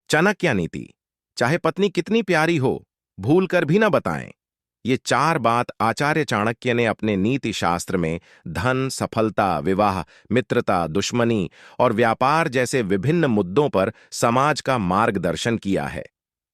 चाणक्य नीति। चाहे पत्नी कितनी प्यारी हो, भूल कर भी न बताएं। ये चार बात आचार्य चाणक्य ने अपने नीति शास्त्र में धन, सफलता, विवाह, मित्रता, दुश्मनी और व्यापार जैसे विभिन्न मुद्दों पर समाज का मार्गदर्शन किया है।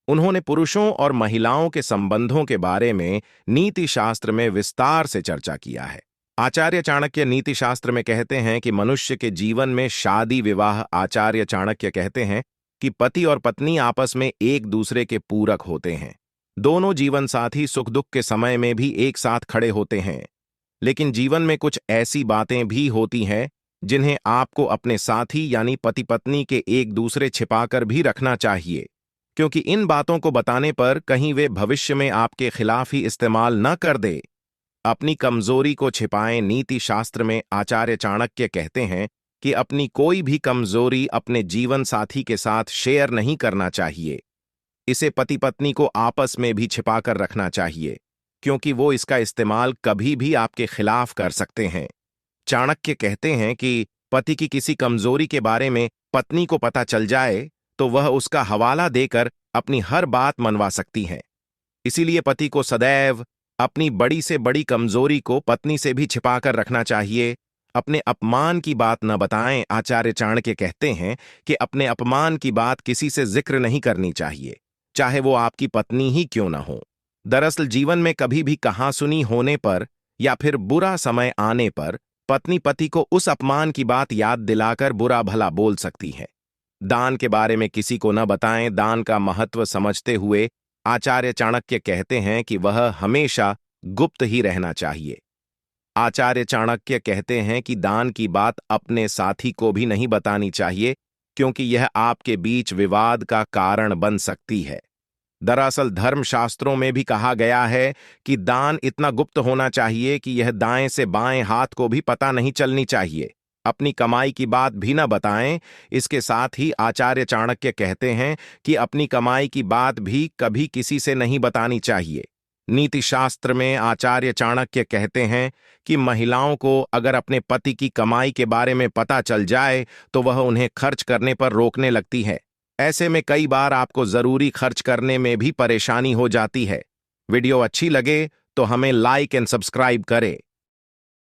उन्होंने पुरुषों और महिलाओं के संबंधों के बारे में नीति शास्त्र में विस्तार से चर्चा किया है। आचार्य चाणक्य नीति शास्त्र में कहते हैं कि मनुष्य के जीवन में शादी विवाह आचार्य चाणक्य कहते हैं कि पति और पत्नी आपस में एक दूसरे के पूरक होते हैं। दोनों जीवन साथी सुख दुख के समय में भी एक साथ खड़े होते हैं। लेकिन जीवन में कुछ ऐसी बातें भी होती हैं जिन्हें आपको अपने साथी यानी पति पत्नी के एक दूसरे छिपाकर भी रखना चाहिए, क्योंकि इन बातों को बताने पर कहीं वे भविष्य में आपके खिलाफ ही इस्तेमाल न कर दे। अपनी कमजोरी को छिपाएं। नीति शास्त्र में आचार्य चाणक्य कहते हैं कि अपनी कोई भी कमजोरी अपने जीवन साथी के साथ शेयर नहीं करना चाहिए। इसे पति पत्नी को आपस में भी छिपाकर रखना चाहिए, क्योंकि वो इसका इस्तेमाल कभी भी आपके खिलाफ कर सकते हैं। चाणक्य कहते हैं कि पति की किसी कमजोरी के बारे में पत्नी को पता चल जाए तो वह उसका हवाला देकर अपनी हर बात मनवा सकती है। इसीलिए पति को सदैव अपनी बड़ी से बड़ी कमजोरी को पत्नी से भी छिपाकर रखना चाहिए। अपने अपमान की बात न बताएं। आचार्य चाणक्य कहते हैं कि अपने अपमान की बात किसी से जिक्र नहीं करनी चाहिए, चाहे वो आपकी पत्नी ही क्यों न हो। दरअसल जीवन में कभी भी कहासुनी होने पर या फिर बुरा समय आने पर पत्नी पति को उस अपमान की बात याद दिलाकर बुरा भला बोल सकती है। दान के बारे में किसी को न बताएं। दान का महत्व समझते हुए आचार्य चाणक्य कहते हैं कि वह हमेशा गुप्त ही रहना चाहिए। आचार्य चाणक्य कहते हैं कि दान की बात अपने साथी को भी नहीं बतानी चाहिए, क्योंकि यह आपके बीच विवाद का कारण बन सकती है। दरअसल धर्मशास्त्रों में भी कहा गया है कि दान इतना गुप्त होना चाहिए कि यह दाएं से बाएं हाथ को भी पता नहीं चलनी चाहिए। अपनी कमाई की बात भी न बताएं। इसके साथ ही आचार्य चाणक्य कहते हैं कि अपनी कमाई की बात भी कभी किसी से नहीं बतानी चाहिए। नीति शास्त्र में आचार्य चाणक्य कहते हैं कि महिलाओं को अगर अपने पति की कमाई के बारे में पता चल जाए तो वह उन्हें खर्च करने पर रोकने लगती है। ऐसे में कई बार आपको जरूरी खर्च करने में भी परेशानी हो जाती है। वीडियो अच्छी लगे तो हमें लाइक एंड सब्सक्राइब करें।